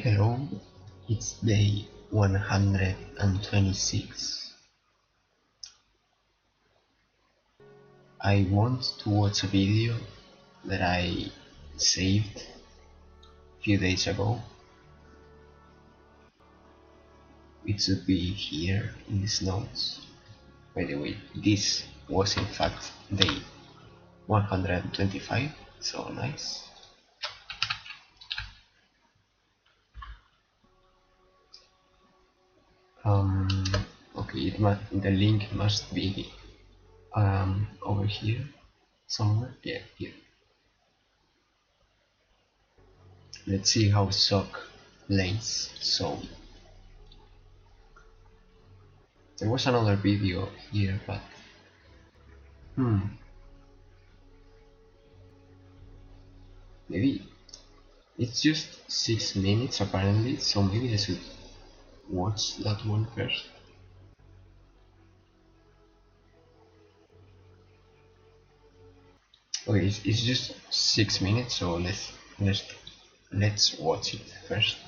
Hello, it's day 126. I want to watch a video that I saved a few days ago. It should be here in these notes. By the way, this was in fact day 125, so nice. Okay, the link must be over here somewhere. Yeah, here. Let's see how Sock lays. So there was another video here, but maybe it's just 6 minutes apparently, so maybe I should watch that one first. Okay, it's just 6 minutes, so let's watch it first.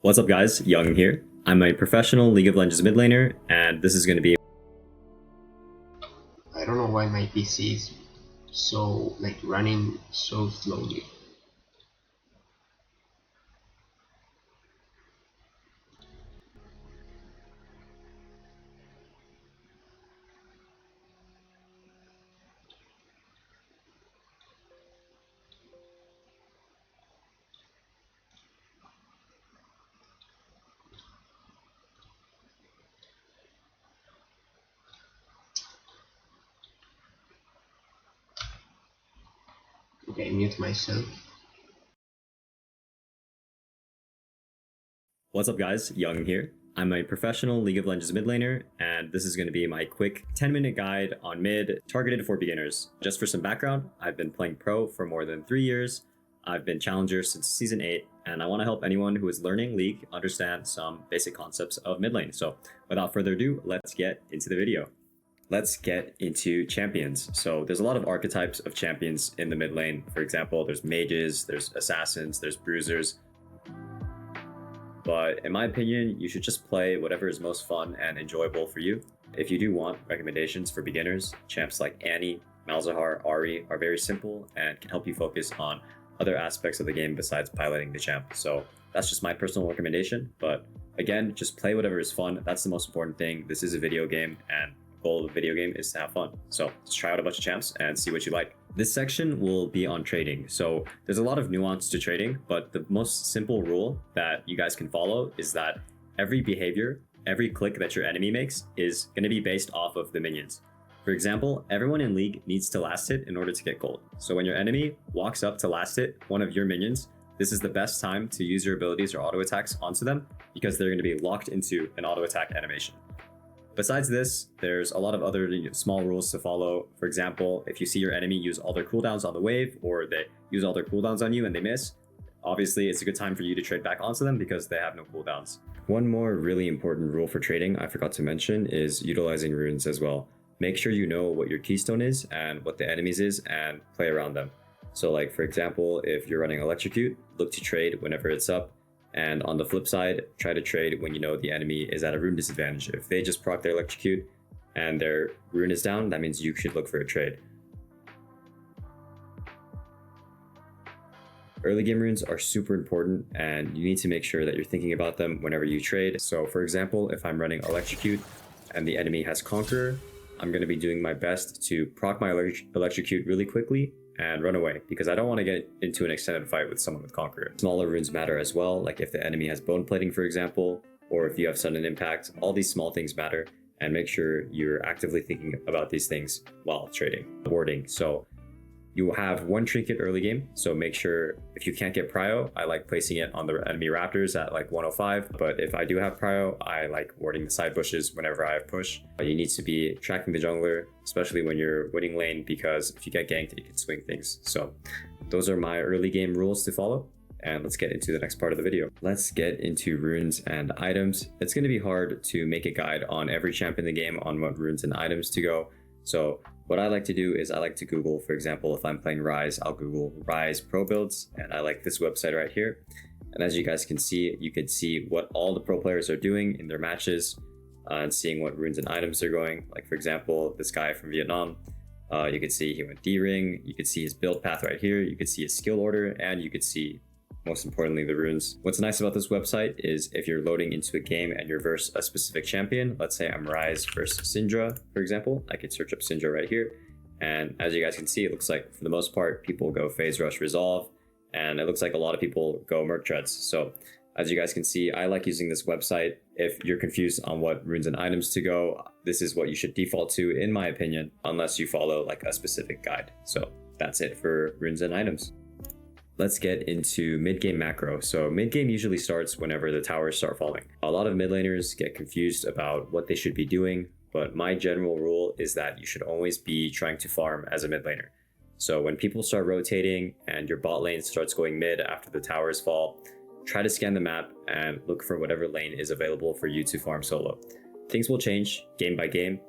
What's up guys, Young here. I'm a professional League of Legends mid laner, and this is going to be... I don't know why my PC is so running so slowly. Okay, mute myself. What's up guys, Young here. I'm a professional League of Legends mid laner, and this is going to be my quick 10-minute guide on mid targeted for beginners. Just for some background, I've been playing pro for more than 3 years. I've been challenger since season 8, and I want to help anyone who is learning League understand some basic concepts of mid lane. So without further ado, let's get into the video. Let's get into champions. So there's a lot of archetypes of champions in the mid lane. For example, there's mages, there's assassins, there's bruisers. But in my opinion, you should just play whatever is most fun and enjoyable for you. If you do want recommendations for beginners, champs like Annie, Malzahar, Ahri are very simple and can help you focus on other aspects of the game besides piloting the champ. So that's just my personal recommendation. But again, just play whatever is fun. That's the most important thing. This is a video game, and the goal of a video game is to have fun. So let's try out a bunch of champs and see what you like. This section will be on trading. So there's a lot of nuance to trading, but the most simple rule that you guys can follow is that every behavior, every click that your enemy makes is going to be based off of the minions. For example, everyone in League needs to last hit in order to get gold. So when your enemy walks up to last hit one of your minions, this is the best time to use your abilities or auto attacks onto them, because they're going to be locked into an auto attack animation. Besides this, there's a lot of other small rules to follow. For example, if you see your enemy use all their cooldowns on the wave, or they use all their cooldowns on you and they miss, obviously it's a good time for you to trade back onto them because they have no cooldowns. One more really important rule for trading I forgot to mention is utilizing runes as well. Make sure you know what your keystone is and what the enemy's is, and play around them. So like, for example, if you're running Electrocute, look to trade whenever it's up. And on the flip side, try to trade when you know the enemy is at a rune disadvantage. If they just proc their Electrocute and their rune is down, that means you should look for a trade. Early game runes are super important, and you need to make sure that you're thinking about them whenever you trade. So for example, if I'm running Electrocute and the enemy has Conqueror, I'm going to be doing my best to proc my Electrocute really quickly and run away, because I don't want to get into an extended fight with someone with Conqueror. Smaller runes matter as well, like if the enemy has Bone Plating, for example, or if you have Sudden Impact. All these small things matter, and make sure you're actively thinking about these things while trading. Warding. So You will have one trinket early game, so make sure if you can't get prio, I like placing it on the enemy raptors at like 105, but if I do have prio, I like warding the side bushes whenever I have push. You need to be tracking the jungler, especially when you're winning lane, because if you get ganked, you can swing things. So those are my early game rules to follow. And let's get into the next part of the video. Let's get into runes and items. It's going to be hard to make a guide on every champ in the game on what runes and items to go. So what I like to do is I like to Google, for example, if I'm playing Ryze, I'll Google Ryze pro builds, and I like this website right here. And as you guys can see, you can see what all the pro players are doing in their matches and seeing what runes and items they're going. Like for example, this guy from Vietnam, you could see he went D-ring, you could see his build path right here, you could see his skill order, and you could see most importantly the runes. What's nice about this website is if you're loading into a game and you're versus a specific champion, let's say I'm Ryze versus Syndra, for example, I could search up Syndra right here, and as you guys can see, it looks like for the most part people go phase rush resolve, and it looks like a lot of people go merc treads. So as you guys can see, I like using this website. If you're confused on what runes and items to go, this is what you should default to in my opinion, unless you follow like a specific guide. So that's it for runes and items. Let's get into mid-game macro. So mid-game usually starts whenever the towers start falling. A lot of mid laners get confused about what they should be doing, but my general rule is that you should always be trying to farm as a mid laner. So when people start rotating and your bot lane starts going mid after the towers fall, try to scan the map and look for whatever lane is available for you to farm solo. Things will change game by game,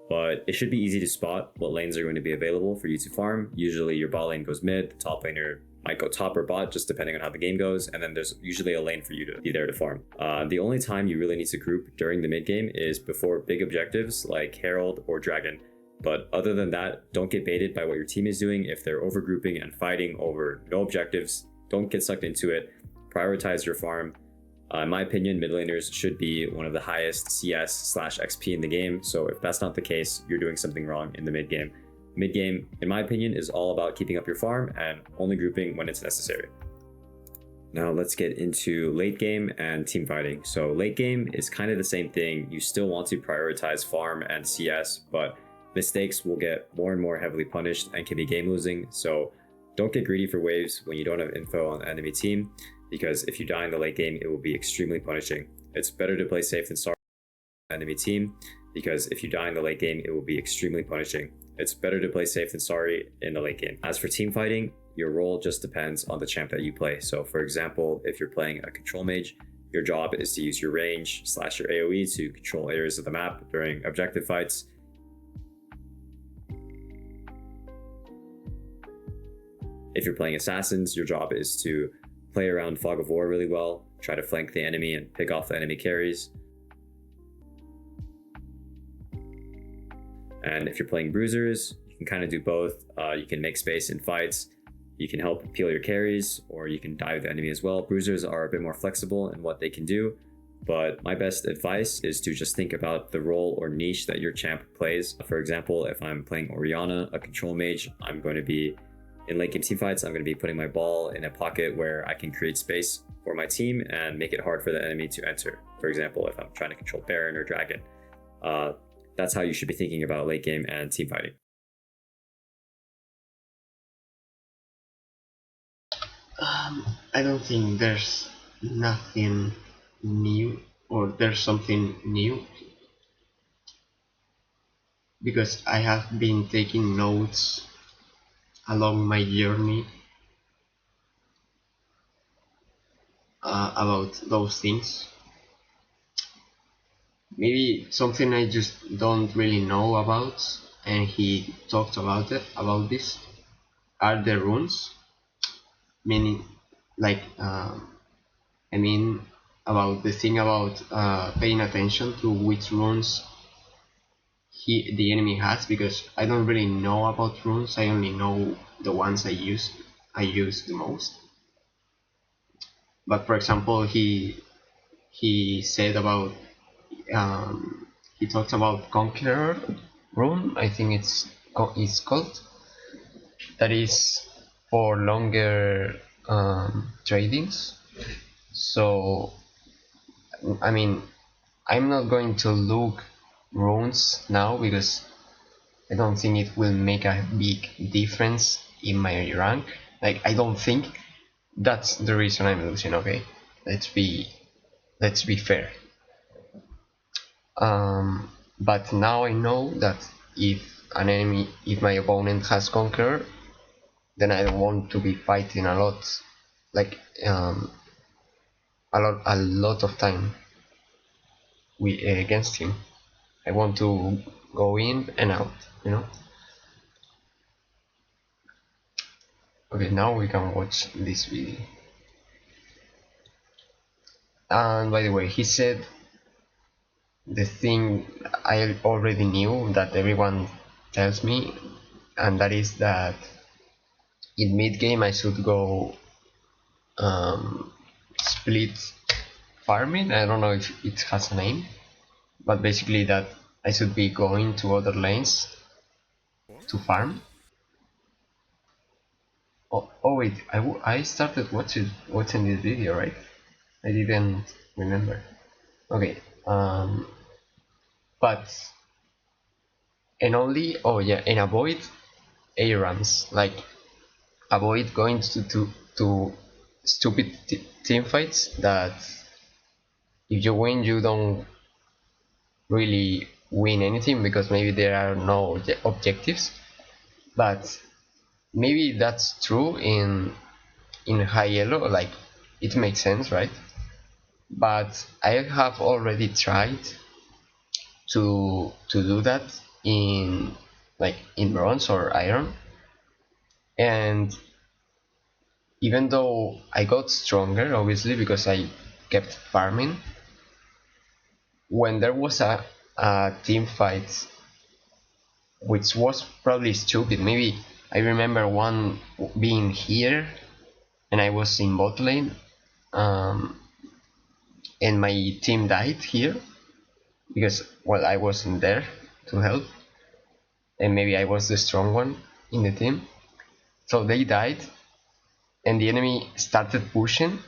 but it should be easy to spot what lanes are going to be available for you to farm. Usually your bot lane goes mid, the top laner might go top or bot, just depending on how the game goes, and then there's usually a lane for you to be there to farm. The only time you really need to group during the mid game is before big objectives like Herald or Dragon. But other than that, don't get baited by what your team is doing. If they're overgrouping and fighting over no objectives, don't get sucked into it. Prioritize your farm. In my opinion, mid laners should be one of the highest CS/XP in the game, so if that's not the case, you're doing something wrong in the mid game. Mid game, in my opinion, is all about keeping up your farm and only grouping when it's necessary. Now let's get into late game and team fighting. So late game is kind of the same thing. You still want to prioritize farm and CS, but mistakes will get more and more heavily punished and can be game losing. So don't get greedy for waves when you don't have info on the enemy team, because if you die in the late game, it will be extremely punishing. It's better to play safe than sorry on the enemy team, because if you die in the late game, it will be extremely punishing. It's better to play safe than sorry in the late game. As for team fighting, your role just depends on the champ that you play. So for example, if you're playing a control mage, your job is to use your range / your AoE to control areas of the map during objective fights. If you're playing assassins, your job is to play around Fog of War really well, try to flank the enemy and pick off the enemy carries. And if you're playing bruisers, you can kind of do both. You can make space in fights, you can help peel your carries, or you can dive the enemy as well. Bruisers are a bit more flexible in what they can do, but my best advice is to just think about the role or niche that your champ plays. For example, if I'm playing Orianna, a control mage, I'm going to be in late game team fights, I'm going to be putting my ball in a pocket where I can create space for my team and make it hard for the enemy to enter. For example, if I'm trying to control Baron or Dragon. That's how you should be thinking about late game and team fighting. I don't think there's nothing new, or there's something new, because I have been taking notes along my journey about those things. Maybe something I just don't really know about, and he talked about this, are the runes. Meaning, like, I mean, about the thing about paying attention to which runes the enemy has, because I don't really know about runes. I only know the ones I use the most. But for example, he said about he talked about Conqueror rune, I think it's called, that is for longer tradings. So I mean, I'm not going to look runes now, because I don't think it will make a big difference in my rank. Like, I don't think that's the reason I'm losing. Okay, let's be fair. But now I know that if my opponent has Conqueror, then I don't want to be fighting a lot, like a lot of time against him. I want to go in and out, you know. Okay, now we can watch this video. And by the way, he said the thing I already knew that everyone tells me, and that is that in mid game I should go split farming. I don't know if it has a name, but basically that I should be going to other lanes to farm. Oh wait, I started watching this video, right? I didn't remember. Okay, but and only, oh yeah, and avoid ARAMs, like avoid going to stupid team fights that if you win you don't really win anything because maybe there are no objectives. But maybe that's true in high elo, like it makes sense, right? But I have already tried to do that in bronze or iron, and even though I got stronger, obviously because I kept farming, when there was a team fight which was probably stupid, maybe I remember one being here and I was in bot lane, and my team died here because, well, I wasn't there to help and maybe I was the strong one in the team, so they died and the enemy started pushing.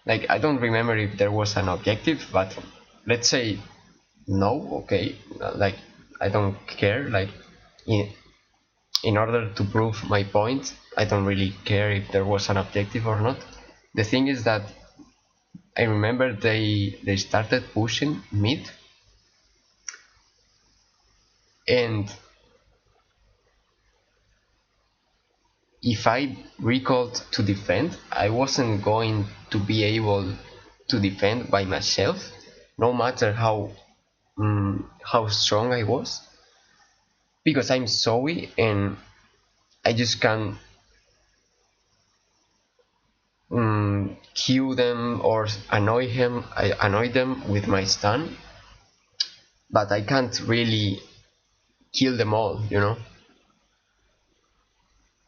Like, I don't remember if there was an objective, but let's say no, okay, like I don't care, like in order to prove my point I don't really care if there was an objective or not. The thing is that I remember they started pushing mid, and if I recalled to defend, I wasn't going to be able to defend by myself, no matter how strong I was, because I'm Zoe and I just can kill them or annoy them with my stun, but I can't really kill them all, you know.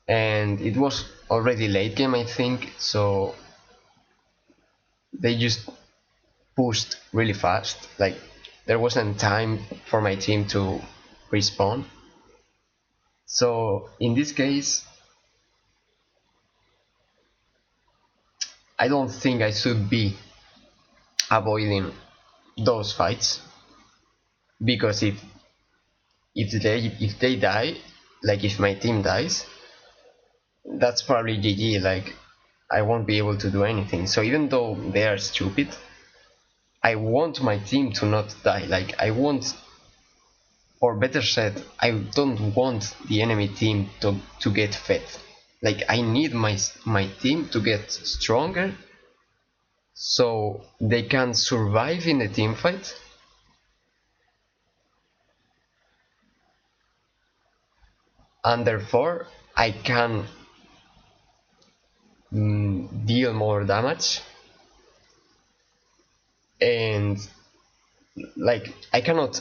And it was already late game, I think, so they just pushed really fast. Like, there wasn't time for my team to respawn. So in this case, I don't think I should be avoiding those fights, because if they die, like if my team dies, that's probably GG. Like, I won't be able to do anything. So even though they are stupid, I want my team to not die. Like, I want, or better said, I don't want the enemy team to get fed. Like, I need my team to get stronger so they can survive in the team fight, and therefore I can deal more damage, and like I cannot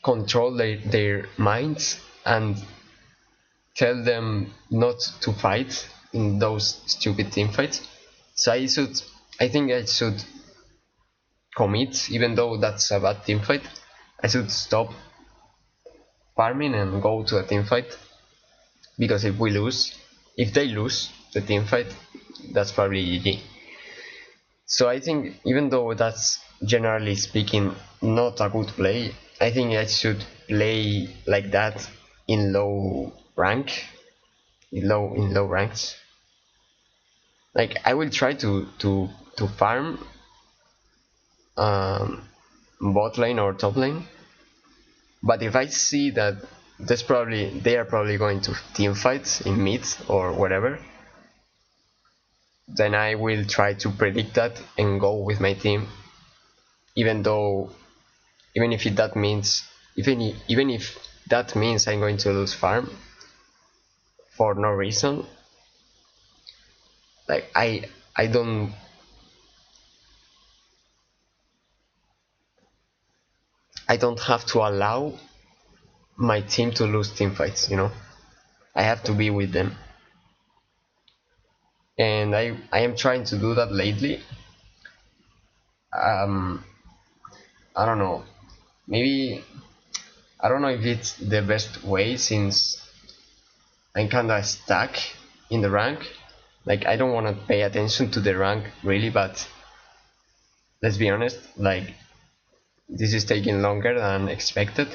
control their minds and tell them not to fight in those stupid team fights. So I think I should commit, even though that's a bad team fight. I should stop farming and go to a team fight, because if they lose the team fight, that's probably GG. So I think, even though that's generally speaking not a good play, I think I should play like that in low rank, in low ranks. Like I will try to farm bot lane or top lane, but if I see that they are probably going to team fights in mid or whatever, then I will try to predict that and go with my team, even though even if that means even if that means I'm going to lose farm for no reason. Like I don't have to allow my team to lose team fights, you know. I have to be with them, and I am trying to do that lately. um I don't know, maybe I don't know if it's the best way, since I'm kinda stuck in the rank. Like I don't want to pay attention to the rank really, but let's be honest, like this is taking longer than expected,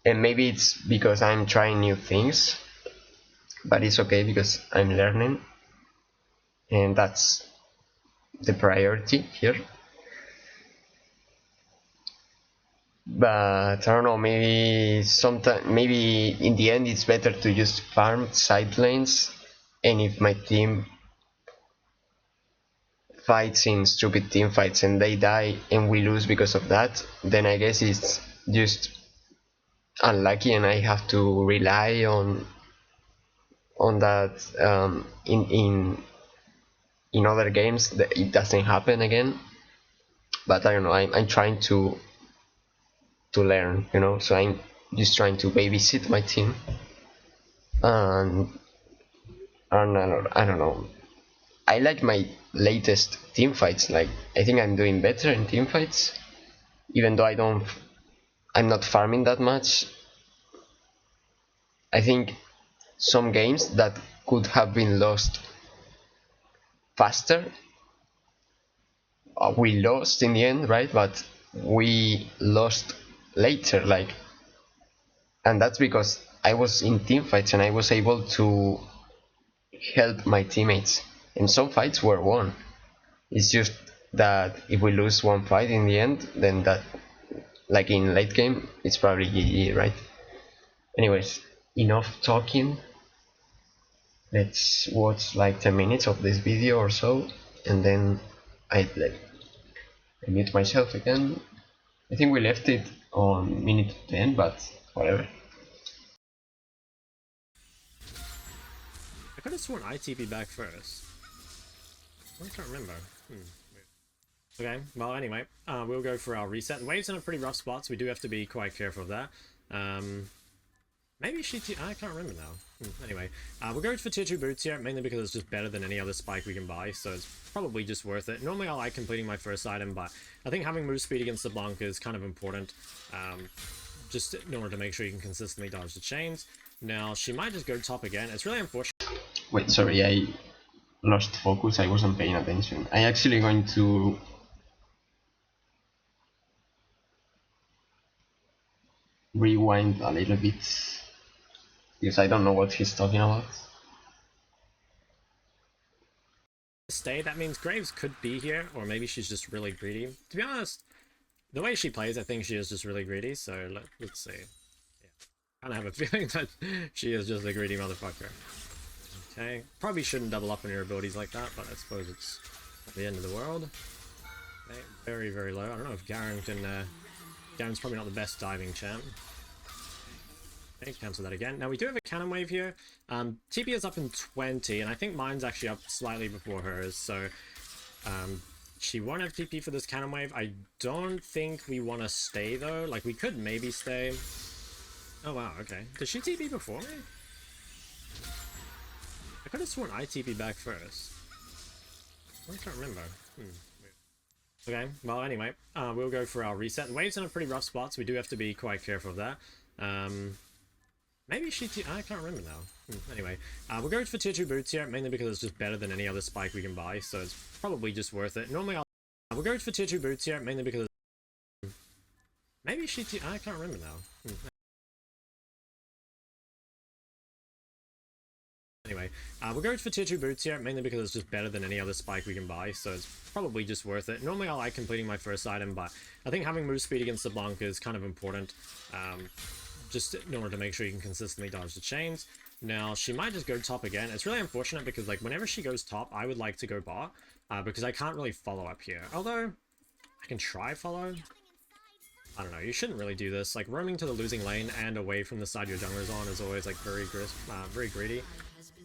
and maybe it's because I'm trying new things, but it's okay because I'm learning, and that's the priority here. But I don't know, maybe sometime, maybe in the end it's better to just farm side lanes, and if my team fights in stupid team fights and they die and we lose because of that, then I guess it's just unlucky and I have to rely on that in other games that it doesn't happen again. But I don't know, I'm trying to learn, you know, so I'm just trying to babysit my team, and I don't know, I like my latest team fights. Like I think I'm doing better in team fights, even though I'm not farming that much. I think some games that could have been lost faster, we lost in the end, right? But we lost later, like, and that's because I was in team fights and I was able to help my teammates, and some fights were won. It's just that if we lose one fight in the end, then that, like in late game, it's probably GG, right? Anyways, enough talking. Let's watch like 10 minutes of this video or so, and then I mute myself again. I think we left it on minute 10, but whatever. I could have sworn I TP back first. I can't remember. Okay, well anyway, we'll go for our reset. The wave's in a pretty rough spot, so we do have to be quite careful of that. Maybe I can't remember now. Anyway, we'll go for tier 2 boots here, mainly because it's just better than any other spike we can buy, so it's probably just worth it. Normally I like completing my first item, but I think having move speed against the Blanca is kind of important, just in order to make sure you can consistently dodge the chains. Now, she might just go top again. It's really unfortunate. Wait, sorry, I lost focus, I wasn't paying attention. I'm actually going to rewind a little bit, because I don't know what he's talking about. Stay, that means Graves could be here, or maybe she's just really greedy. To be honest, the way she plays, I think she is just really greedy, so let's see. Yeah. I kind of have a feeling that she is just a greedy motherfucker. Okay, probably shouldn't double up on your abilities like that, but I suppose it's not the end of the world. Okay, very, very low. I don't know if Garen can... Garen's probably not the best diving champ. Okay, cancel that again. Now we do have a cannon wave here. TP is up in 20, and I think mine's actually up slightly before hers, so she won't have TP for this cannon wave. I don't think we want to stay though. Like we could maybe stay. Oh wow, okay. Did she TP before me? I could have sworn I TP back first. I can't remember. Okay, well anyway, we'll go for our reset. The wave's in a pretty rough spot, so we do have to be quite careful of that. Maybe I can't remember now. Anyway, we'll go for tier 2 boots here, mainly because it's just better than any other spike we can buy, so it's probably just worth it. Normally we'll go for tier 2 boots here, mainly because maybe I can't remember now. Anyway, we'll go for tier 2 boots here, mainly because it's just better than any other spike we can buy, so it's probably just worth it. Normally I like completing my first item, but I think having move speed against LeBlanc is kind of important, just in order to make sure you can consistently dodge the chains. Now, she might just go top again. It's really unfortunate because, like, whenever she goes top, I would like to go bot, because I can't really follow up here. Although, I can try follow. I don't know, you shouldn't really do this. Like, roaming to the losing lane and away from the side your jungler's on is always, like, very greedy.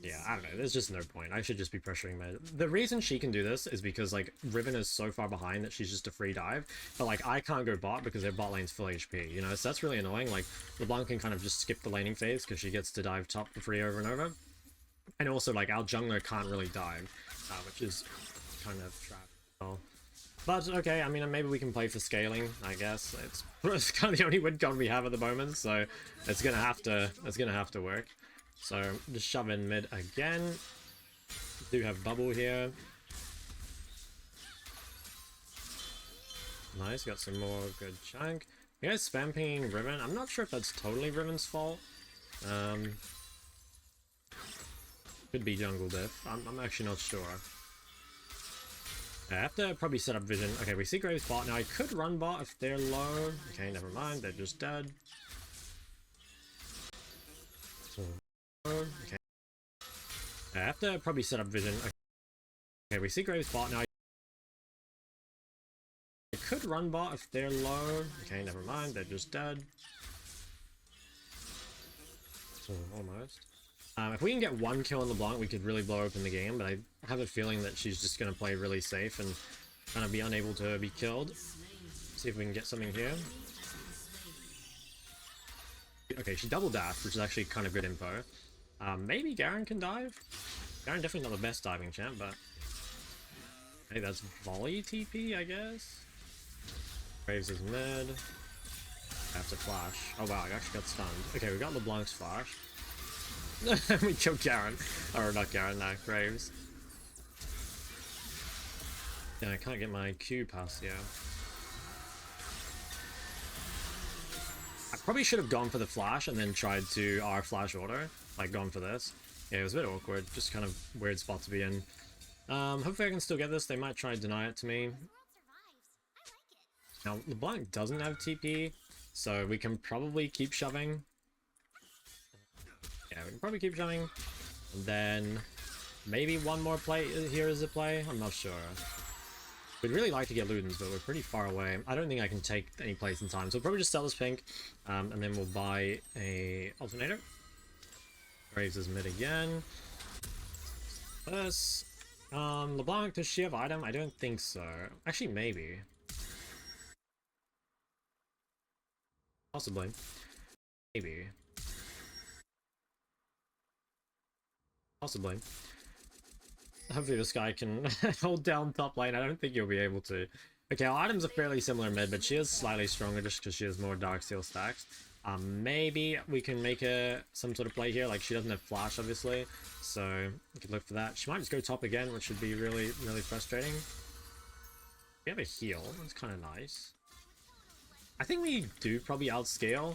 Yeah, I don't know, there's just no point. I should just be pressuring mid. The reason she can do this is because, like, Riven is so far behind that she's just a free dive, but, like, I can't go bot because their bot lane's full HP, you know, so that's really annoying. Like, LeBlanc can kind of just skip the laning phase because she gets to dive top for free over and over. And also, like, our jungler can't really dive, which is kind of trash. But, okay, I mean, maybe we can play for scaling, I guess. It's kind of the only win con we have at the moment, so it's gonna have to work. So, just shove in mid again. Do have bubble here. Nice, got some more good chunk. You guys spam pinging Riven. I'm not sure if that's totally Riven's fault. Could be jungle diff. I'm actually not sure. I have to probably set up vision. Okay, we see Graves bot. Now I could run bot if they're low. Okay, never mind. They're just dead. Okay. I have to probably set up vision. Okay, we see Graves bot. Now I could run bot if they're low. Okay, never mind. They're just dead. Almost. If we can get one kill on LeBlanc, we could really blow open the game, but I have a feeling that she's just going to play really safe and kind of be unable to be killed. See if we can get something here. Okay, she double dashed, which is actually kind of good info. Maybe Garen can dive? Garen definitely not the best diving champ, but... Hey, that's volley TP, I guess? Graves is mid. I have to flash. Oh wow, I actually got stunned. Okay, we got LeBlanc's flash. We killed Garen. Or not Garen, no, Graves. Yeah, I can't get my Q past here. I probably should have gone for the flash and then tried to R flash order. Like, gone for this. Yeah, it was a bit awkward. Just kind of weird spot to be in. Hopefully I can still get this. They might try to deny it to me. Now, LeBlanc doesn't have TP, so we can probably keep shoving. Yeah, we can probably keep shoving. And then maybe one more play here is a play. I'm not sure. We'd really like to get Ludens, but we're pretty far away. I don't think I can take any place in time, so we'll probably just sell this pink, and then we'll buy a alternator. Graves is mid again. This. LeBlanc, does she have item? I don't think so. Actually, maybe. Possibly. Maybe. Possibly. Hopefully this guy can hold down top lane. I don't think you'll be able to. Okay, our items are fairly similar mid, but she is slightly stronger just because she has more Darksteel stacks. Maybe we can make some sort of play here. Like, she doesn't have flash, obviously, so we could look for that. She might just go top again, which would be really, really frustrating. We have a heal. That's kind of nice. I think we do probably outscale,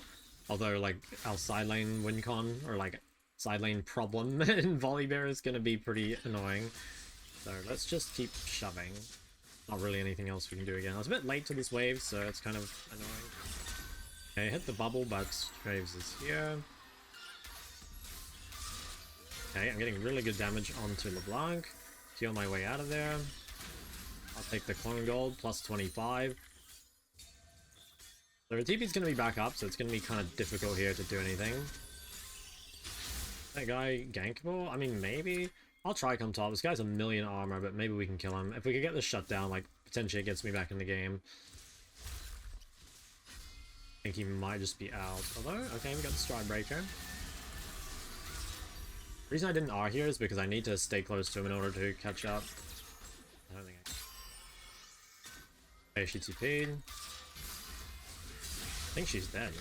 although, like, our side lane win con, or, like, side lane problem in Volibear is going to be pretty annoying. So let's just keep shoving. Not really anything else we can do again. I was a bit late to this wave, so it's kind of annoying. Okay, hit the bubble, but Graves is here. Okay, I'm getting really good damage onto LeBlanc. Heal my way out of there. I'll take the clone gold, plus 25. So the TP's going to be back up, so it's going to be kind of difficult here to do anything. That guy gankable? I mean, maybe. I'll try come top. This guy's a million armor, but maybe we can kill him. If we could get this shut down, like, potentially it gets me back in the game. I think he might just be out. Although, okay, we got the Stride Breaker. The reason I didn't R here is because I need to stay close to him in order to catch up. I don't think I... Okay, she TP'd. I think she's dead,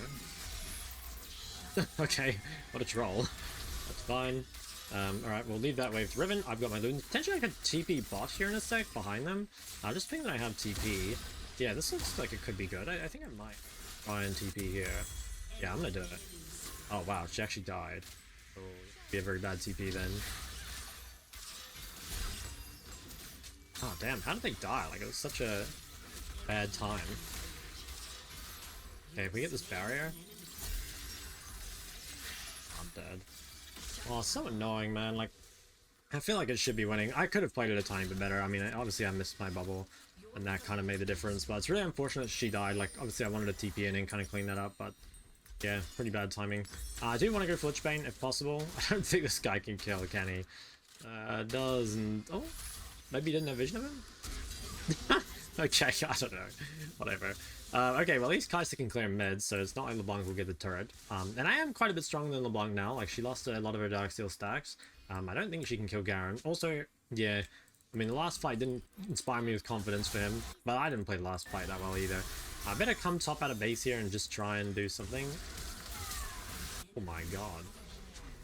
right? Okay, what a troll. That's fine. Alright, we'll leave that wave to Riven. I've got my Ludens. Potentially I could TP bot here in a sec behind them. I just think that I have TP. Yeah, this looks like it could be good. I think I might try and TP here. Yeah, I'm gonna do it. Oh wow, she actually died. Oh, be a very bad TP then. Oh damn, how did they die? Like, it was such a bad time. Okay, if we get this barrier... I'm dead. Oh, so annoying, man. Like, I feel like it should be winning. I could have played it a tiny bit better. I mean, obviously I missed my bubble, and that kind of made the difference. But it's really unfortunate she died. Like, obviously I wanted to TP in and kind of clean that up, but yeah, pretty bad timing. I do want to go for Lichbane if possible. I don't think this guy can kill, can he? Doesn't... Oh, maybe he didn't have vision of him? Okay, I don't know. Whatever. Okay, well at least Kai'Sa can clear mid, so it's not like LeBlanc will get the turret. And I am quite a bit stronger than LeBlanc now. Like, she lost a lot of her Darksteel stacks. I don't think she can kill Garen. Also, yeah, I mean, the last fight didn't inspire me with confidence for him, but I didn't play the last fight that well either. I better come top out of base here and just try and do something. Oh my god.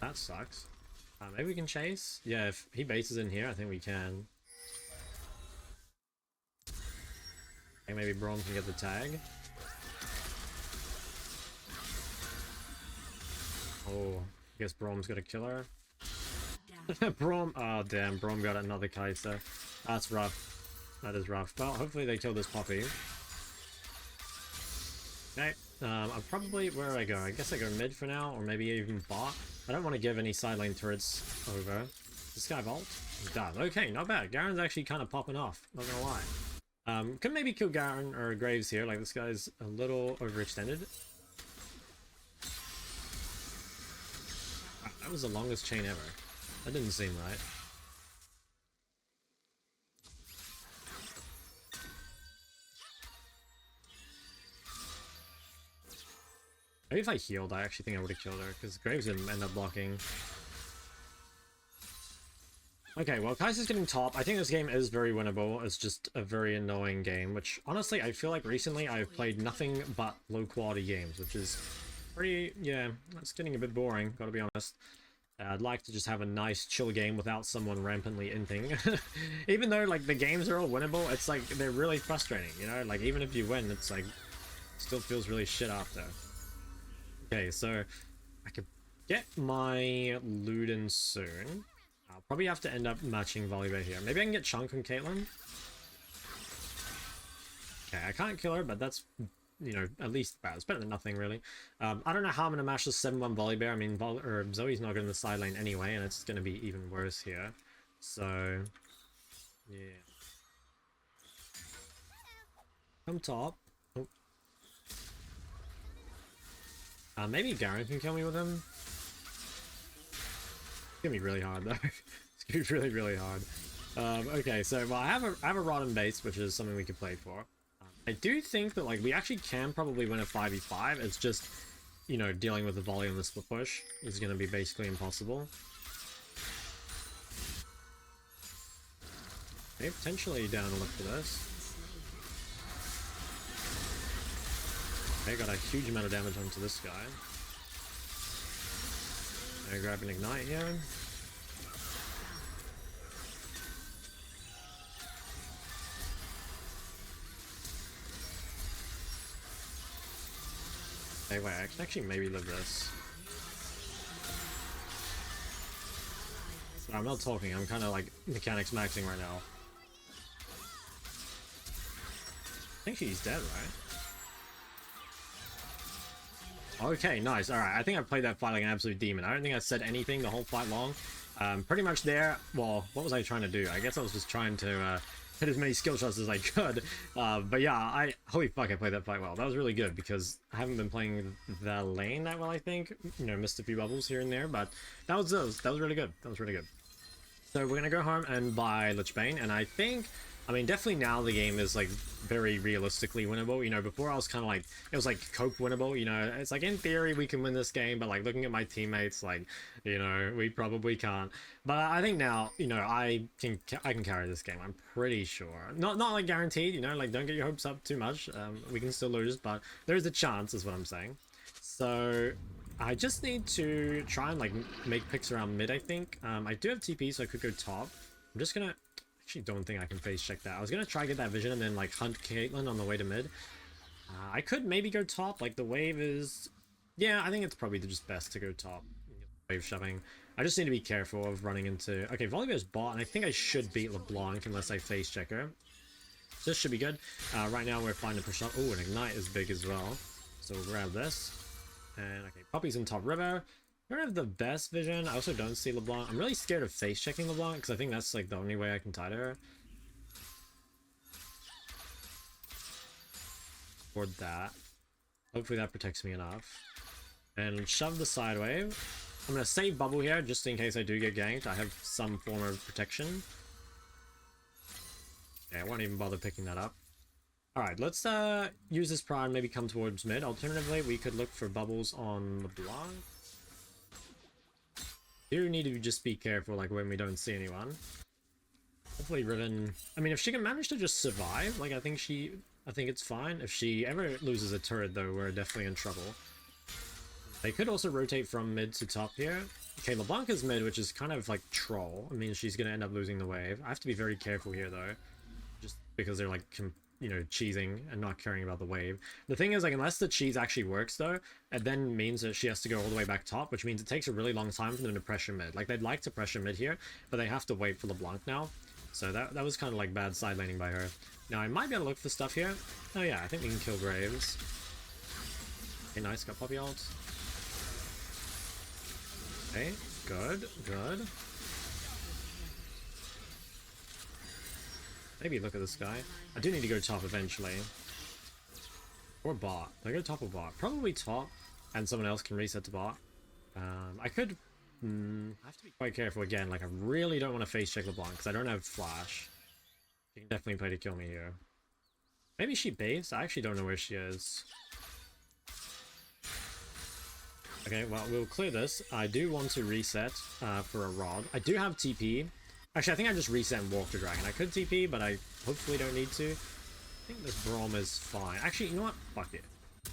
That sucks. Maybe we can chase? Yeah, if he bases in here, I think we can. Okay, maybe Braum can get the tag. Oh, I guess Braum's got a killer. Braum, oh damn, Braum got another Kai'Sa. That's rough. That is rough. Well, hopefully they kill this Poppy. Okay, I'm probably, where do I go? I guess I go mid for now, or maybe even bot. I don't want to give any side lane turrets over. Does this guy vault? He does. Okay, not bad. Garen's actually kind of popping off, not gonna lie. Could maybe kill Garen or Graves here, like this guy's a little overextended. Wow, that was the longest chain ever. That didn't seem right. Maybe if I healed, I actually think I would have killed her, because Graves didn't end up blocking. Okay, well, Kai'Sa's getting top. I think this game is very winnable. It's just a very annoying game, which, honestly, I feel like recently I've played nothing but low-quality games, which is pretty, yeah, it's getting a bit boring, gotta be honest. I'd like to just have a nice, chill game without someone rampantly inting. Even though, like, the games are all winnable, it's like, they're really frustrating, you know? Like, even if you win, it's like, still feels really shit after. Okay, so I could get my Luden soon. I'll probably have to end up matching Volibear here. Maybe I can get Chunk and Caitlyn. Okay, I can't kill her, but that's, you know, at least bad. It's better than nothing, really. I don't know how I'm going to match this 7-1 Volibear. I mean, Zoe's not going to the side lane anyway, and it's going to be even worse here. So, yeah. Come top. Oh. Maybe Garen can kill me with him. It's gonna be really hard, though. It's gonna be really, really hard. Okay, so, well, I have a Rotten base, which is something we could play for. I do think that, like, we actually can probably win a 5v5. It's just, you know, dealing with the volley on the split push is going to be basically impossible. Okay, potentially down a look for this. Okay, got a huge amount of damage onto this guy. I grab an ignite here. Hey, wait, I can actually maybe live this. I'm not talking, I'm kind of like mechanics maxing right now. I think she's dead, right? Okay, nice. Alright, I think I played that fight like an absolute demon. I don't think I said anything the whole fight long. Pretty much there. Well, what was I trying to do? I guess I was just trying to hit as many skill shots as I could. But yeah, holy fuck, I played that fight well. That was really good because I haven't been playing the lane that well, I think. You know, missed a few bubbles here and there, but that was really good. That was really good. So we're gonna go home and buy Lichbane, and I think, I mean, definitely now the game is like very realistically winnable. You know, before I was kind of like, it was like cope winnable. You know, it's like in theory we can win this game, but like looking at my teammates, like, you know, we probably can't. But I think now, you know, I can carry this game. I'm pretty sure. Not like guaranteed. You know, like don't get your hopes up too much. We can still lose, but there's a chance, is what I'm saying. So I just need to try and like make picks around mid. I think I do have TP, so I could go top. I'm just gonna. Actually don't think I can face check that. I was gonna try get that vision and then like hunt Caitlyn on the way to mid. I could maybe go top, like the wave is, yeah, I think it's probably just best to go top. wave shoving. I just need to be careful of running into... Okay, Volibear's bot, and I think I should beat LeBlanc unless I face check her. So this should be good. Right now we're fine to push up. Oh, an Ignite is big as well. So we'll grab this. And okay, Poppy's in top river. I don't have the best vision. I also don't see LeBlanc. I'm really scared of face checking LeBlanc because I think that's like the only way I can tie to her. Or that. Hopefully that protects me enough. And shove the side wave. I'm going to save bubble here just in case I do get ganked. I have some form of protection. Yeah, I won't even bother picking that up. Alright, let's use this prime, maybe come towards mid. Alternatively, we could look for bubbles on LeBlanc. Do need to just be careful like when we don't see anyone. Hopefully Riven... I mean, if she can manage to just survive, like I think it's fine. If she ever loses a turret though, we're definitely in trouble. They could also rotate from mid to top here. Okay, LeBlanc is mid, which is kind of like troll. I mean, she's going to end up losing the wave. I have to be very careful here, though. Just because they're like, you know, cheesing and not caring about the wave. The thing is, like, unless the cheese actually works, though, it then means that she has to go all the way back top, which means it takes a really long time for them to pressure mid. Like, they'd like to pressure mid here, but they have to wait for LeBlanc now. So that was kind of like bad side laning by her. Now, I might be able to look for stuff here. Oh yeah, I think we can kill Graves. Okay, nice, got Poppy ult. Okay, good, good. Maybe look at this guy. I do need to go top eventually. Or bot. Do I go top or bot? Probably top, and someone else can reset to bot. I could... I have to be quite careful again. Like, I really don't want to face check LeBlanc, because I don't have flash. She can definitely play to kill me here. Maybe she baits? I actually don't know where she is. Okay, well, we'll clear this. I do want to reset for a rod. I do have TP. Actually, I think I just reset and walk the dragon. I could TP, but I hopefully don't need to. I think this Braum is fine. Actually, you know what? Fuck it.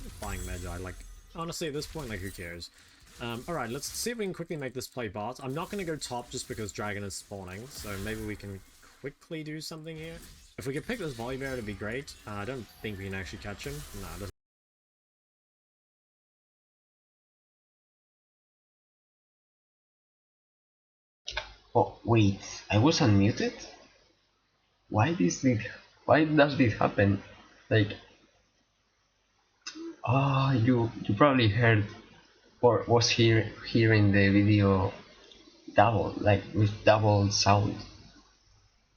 I'm flying Magi. Like, honestly, at this point, like, who cares? Alright, let's see if we can quickly make this play bot. I'm not going to go top just because dragon is spawning, so maybe we can quickly do something here. If we could pick this Volibear, it'd be great. I don't think we can actually catch him. Nah, Oh wait, I was unmuted? Why does this happen? Like, you probably heard or was hearing the video double, like with double sound.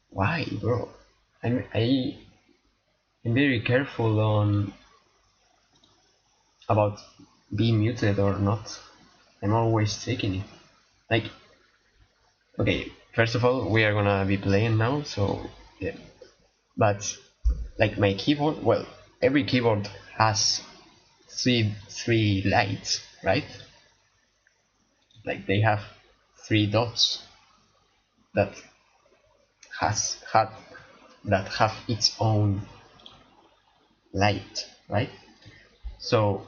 Why, bro? I'm very careful on about being muted or not. I'm always taking it. Like, okay, first of all, we are gonna be playing now, so yeah. But like my keyboard, well, every keyboard has three lights, right? Like they have 3 dots that have its own light, right? So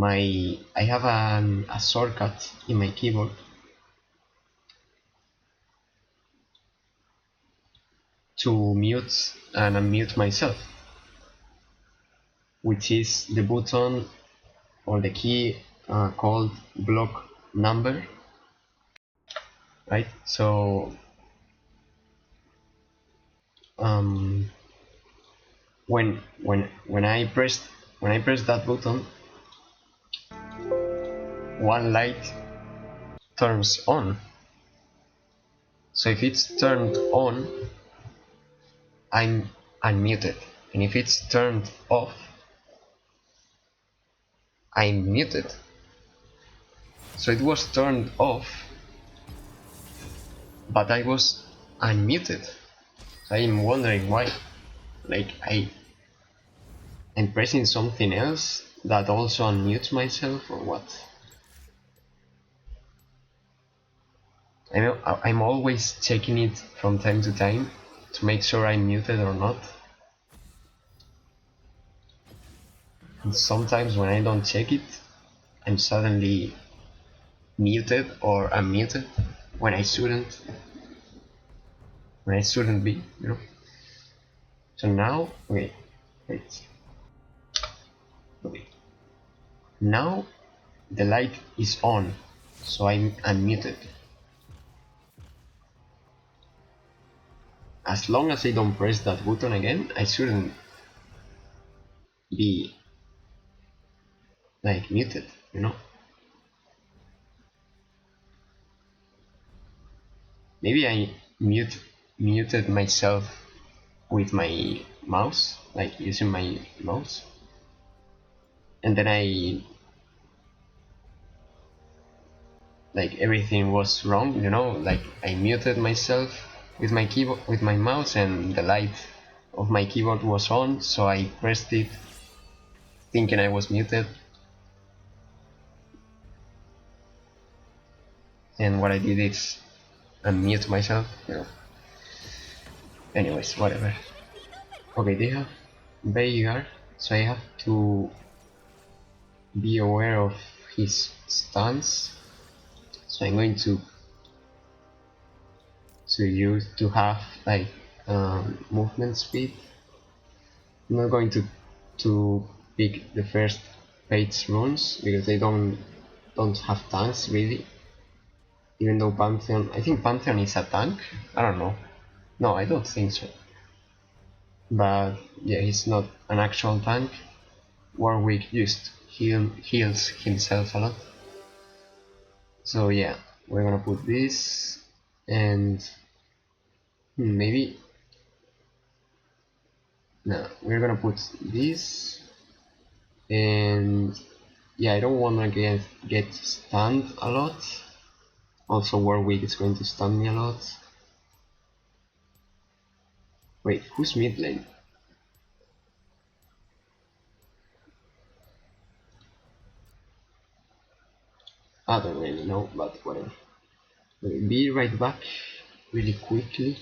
I have a shortcut in my keyboard to mute and unmute myself, which is the button or the key called block number, right? So when I press that button, one light turns on. So if it's turned on, I'm unmuted, and if it's turned off, I'm muted. So it was turned off, but I was unmuted. So I'm wondering why. Like I'm pressing something else that also unmutes myself, or what? I'm always checking it from time to time to make sure I'm muted or not. And sometimes when I don't check it, I'm suddenly muted or unmuted when I shouldn't be, you know. So now, wait. Okay. Now the light is on, so I'm unmuted. As long as I don't press that button again, I shouldn't be like muted, you know? Maybe I muted myself with my mouse, like using my mouse, and then like everything was wrong, you know, like I muted myself with my keyboard, with my mouse, and the light of my keyboard was on, so I pressed it thinking I was muted, and what I did is unmute myself, you know. Anyways, whatever. Okay, they have Veigar, so I have to be aware of his stance. So I'm going to use to have like movement speed. I'm not going to pick the first page runes because they don't have tanks really. Even though Pantheon, I think Pantheon is a tank. I don't know. No, I don't think so. But yeah, he's not an actual tank. Warwick just heals himself a lot. So yeah, we're gonna put this and maybe no, we're gonna put this and yeah, I don't wanna get stunned a lot. Also, Warwick is going to stun me a lot. Wait, who's mid lane? I don't really know, but whatever. Okay, be right back really quickly.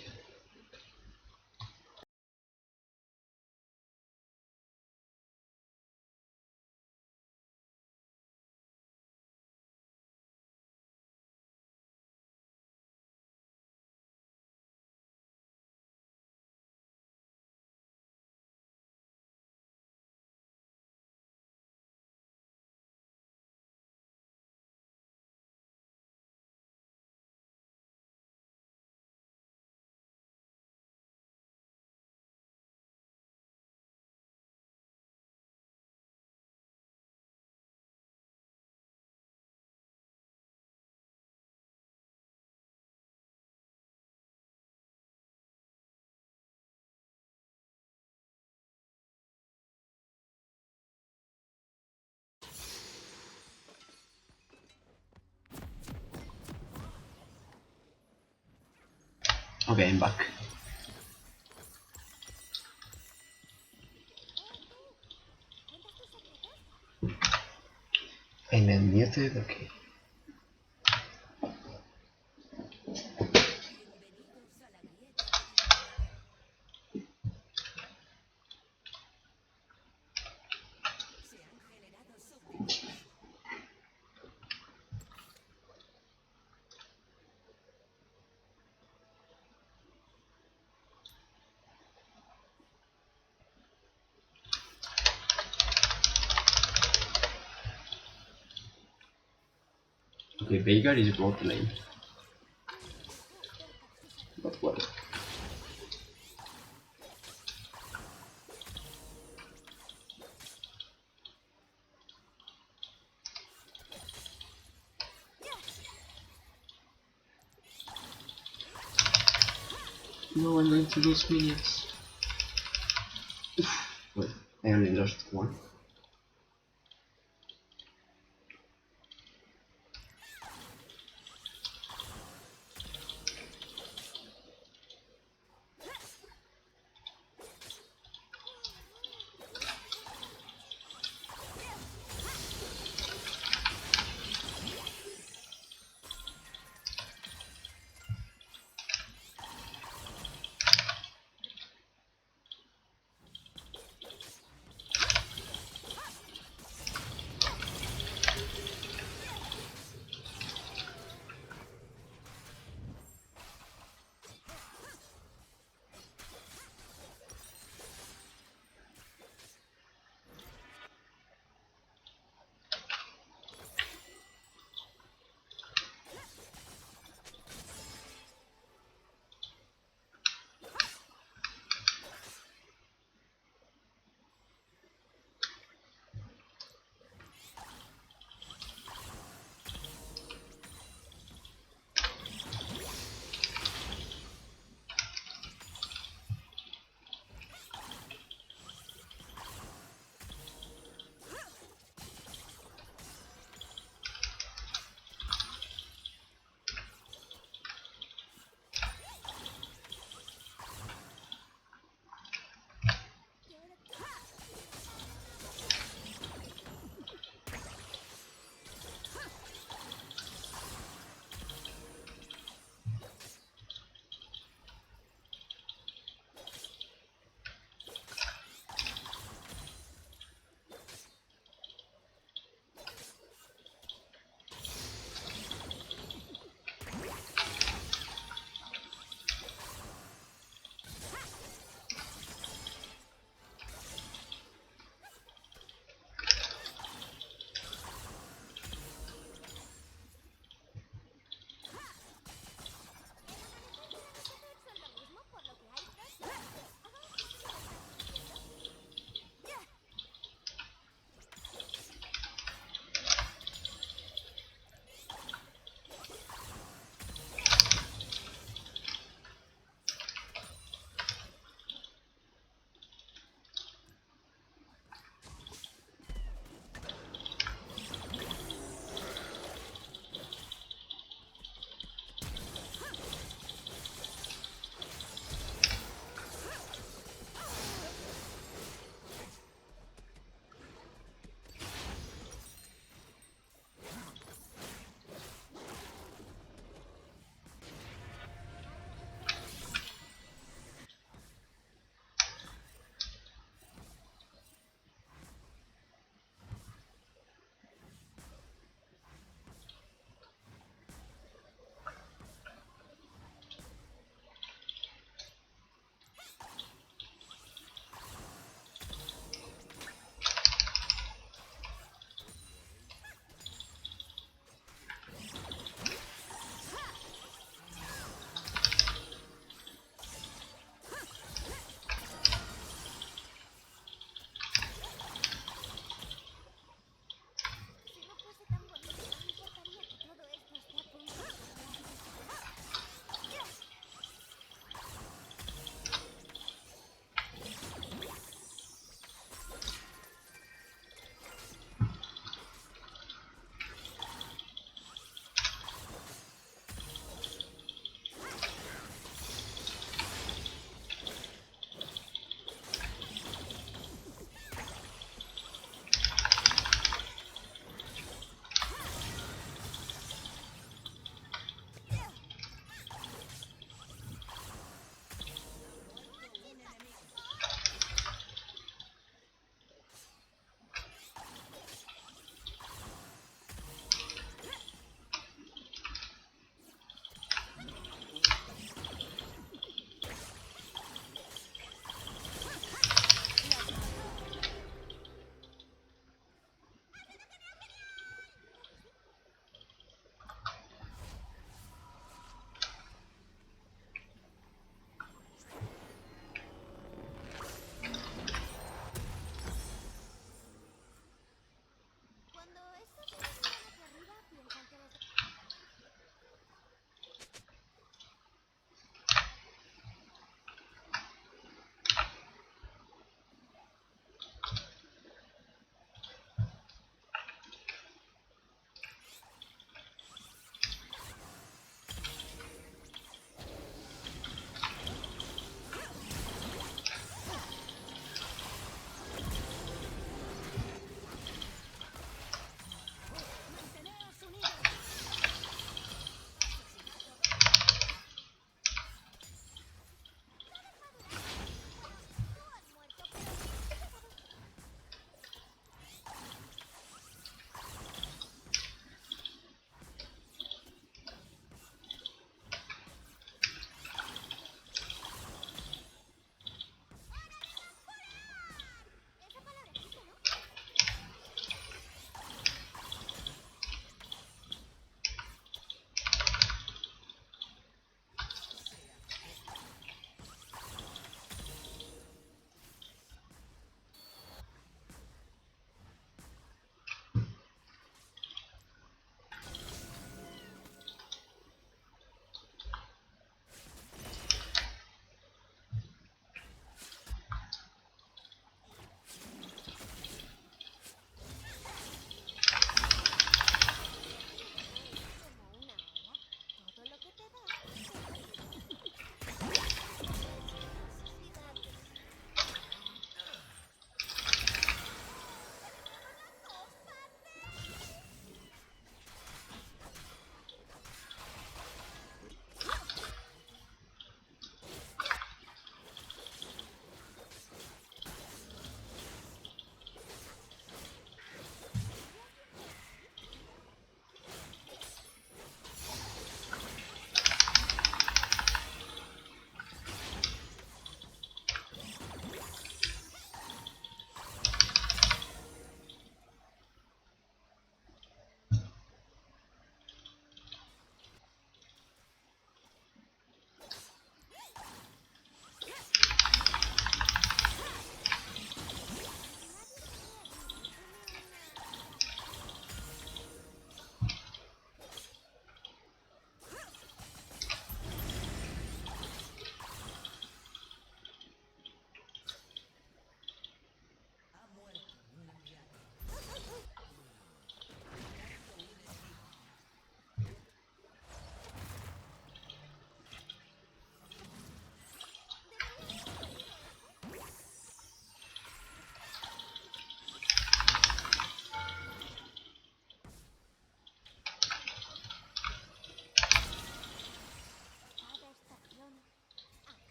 Okay, I'm back. I'm unmuted, okay. Okay, Veigar is bot lane. But what? No, I'm going to lose minions. Wait, I only lost one.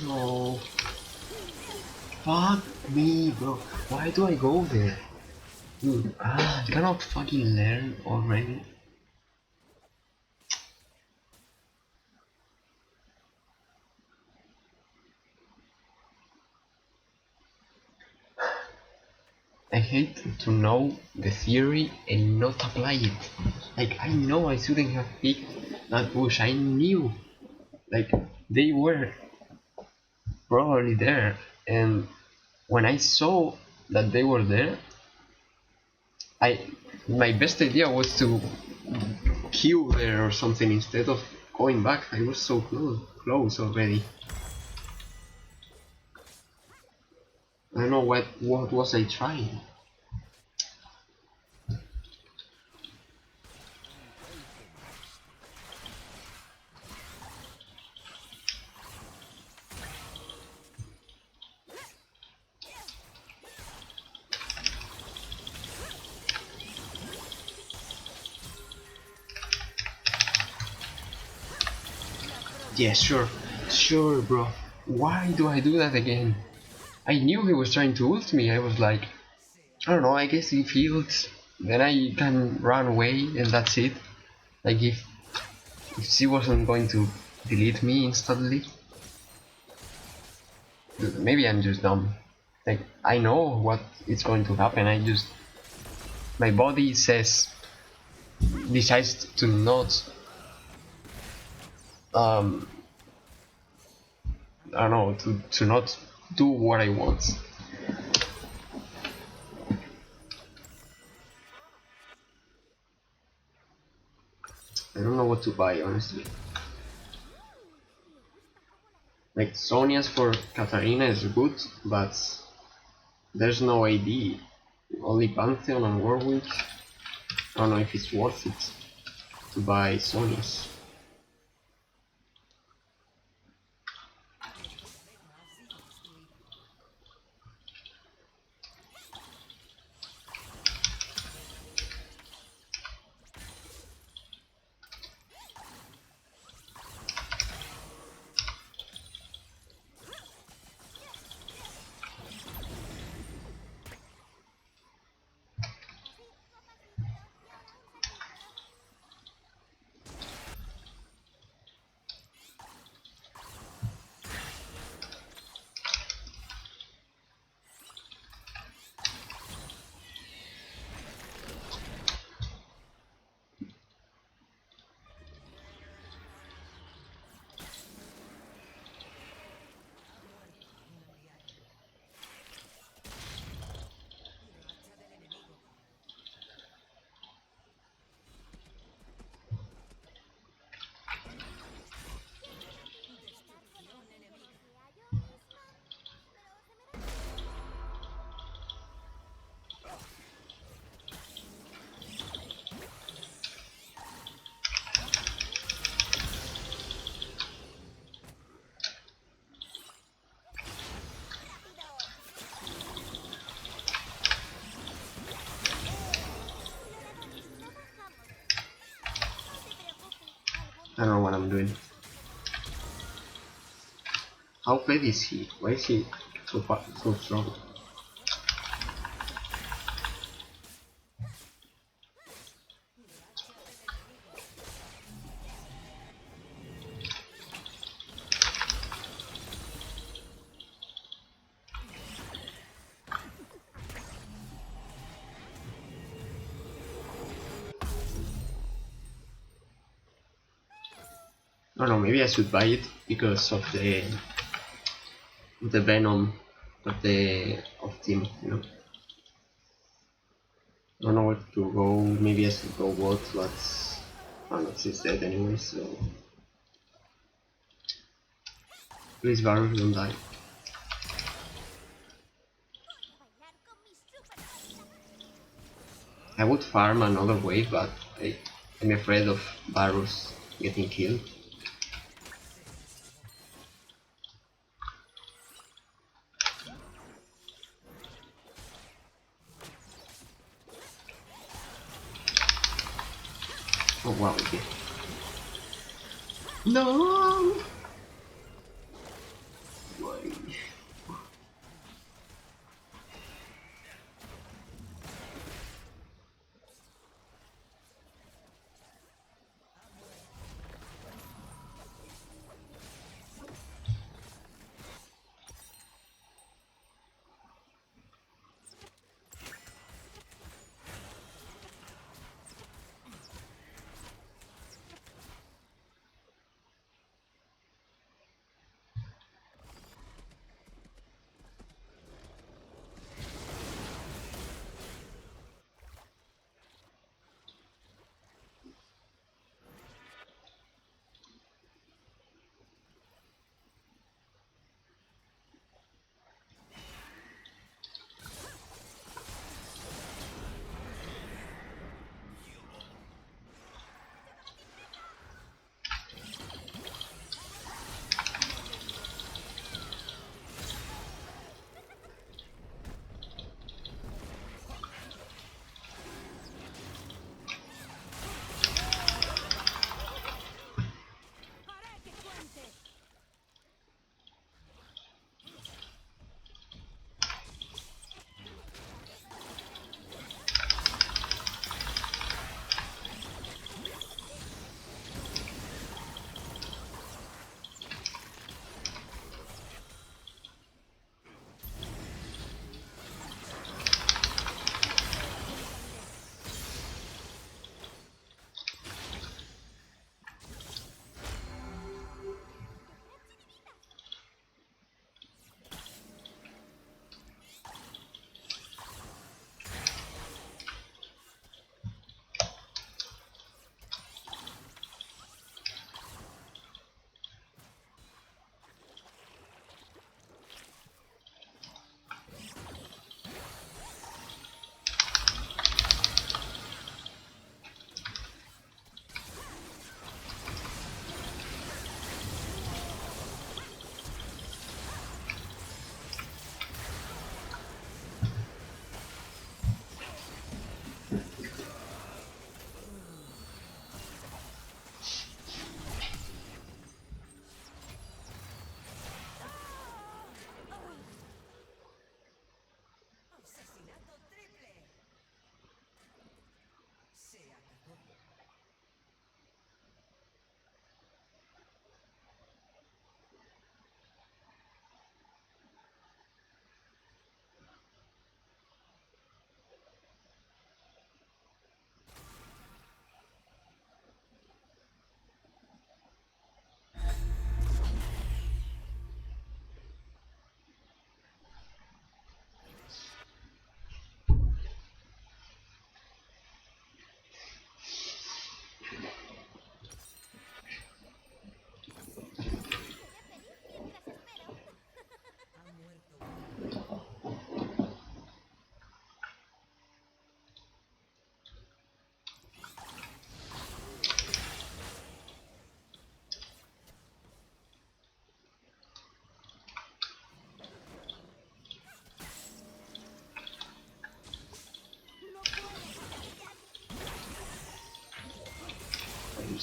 No. Fuck me, bro. Why do I go there? Dude, I cannot fucking learn already. I hate to know the theory and not apply it. Like, I know I shouldn't have picked that bush. I knew. Like, they were probably there. And when I saw that they were there, I my best idea was to queue there or something instead of going back. I was so close already. I don't know what was I trying. Yeah, sure, bro. Why do I do that again? I knew he was trying to ult me. I was like, I don't know, I guess he feels. Then I can run away and that's it. Like if she wasn't going to delete me instantly. Maybe I'm just dumb. Like I know what is going to happen. My body decides to not um I don't know to not do what I want. I don't know what to buy honestly. Like Sonia's for Katarina is good, but there's no AD. Only Pantheon and Warwick. I don't know if it's worth it to buy Sonia's. I don't know what I'm doing. How fed is he? Why is he so strong? I don't know, maybe I should buy it because of the Venom of team, you know. I don't know what to go, maybe I should go bot, but I don't know, she's dead anyway, so please Varus don't die. I would farm another wave, but I'm afraid of Varus getting killed. Oh wow, okay. No!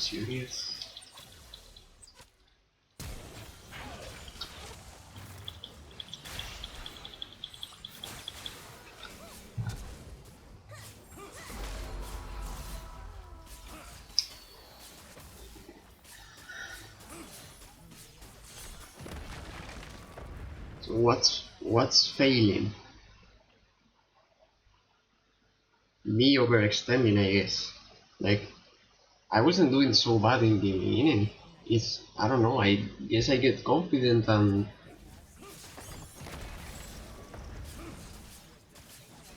serious? So what's failing? Me overextending, I guess. Like, I wasn't doing so bad in the beginning. It's, I don't know, I guess I get confident and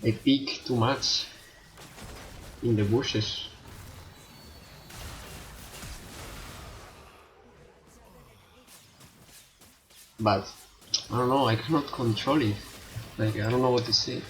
I peek too much in the bushes. But, I don't know, I cannot control it. Like, I don't know what to say.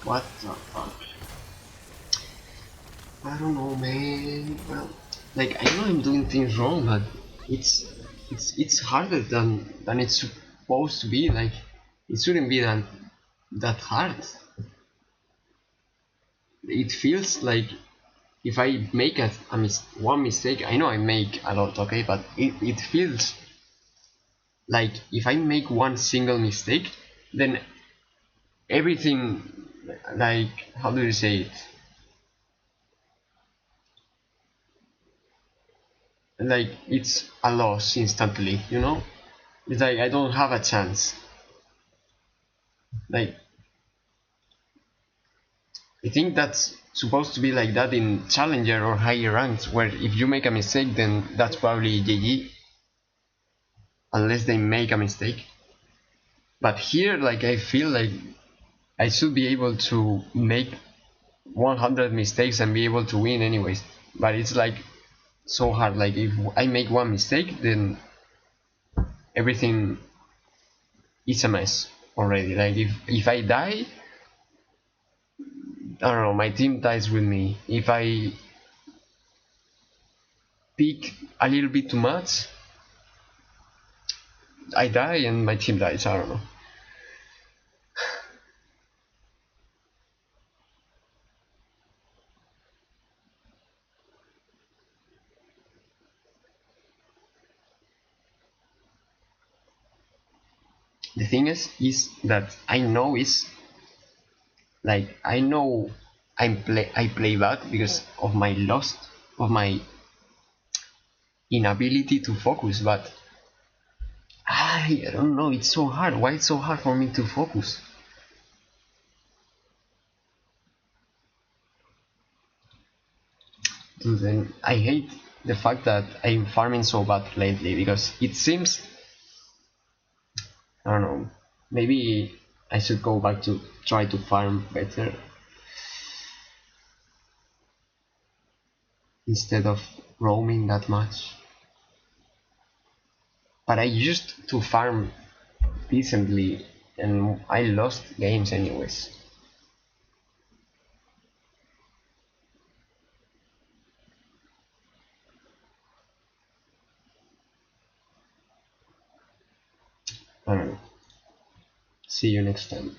What the fuck? I don't know, man. Well, like, I know I'm doing things wrong, but it's it's harder than it's supposed to be. Like, it shouldn't be that hard. It feels like if I make one mistake, I know I make a lot, okay, but it feels like if I make one single mistake, then everything, like, how do you say it? Like, it's a loss instantly, you know? It's like I don't have a chance. Like, I think that's supposed to be like that in Challenger or higher ranks, where if you make a mistake, then that's probably GG, unless they make a mistake. But here, like, I feel like I should be able to make 100 mistakes and be able to win anyways. But it's like so hard. Like if I make one mistake, then everything is a mess already. Like if I die, I don't know, my team dies with me. If I pick a little bit too much, I die and my team dies. I don't know. The thing is that I know is like I know I play bad because of my lost of my inability to focus, but I don't know, it's so hard. Why it's so hard for me to focus? Dude, then I hate the fact that I'm farming so bad lately because it seems, I don't know, maybe I should go back to try to farm better instead of roaming that much. But I used to farm decently and I lost games anyways. I don't know. See you next time.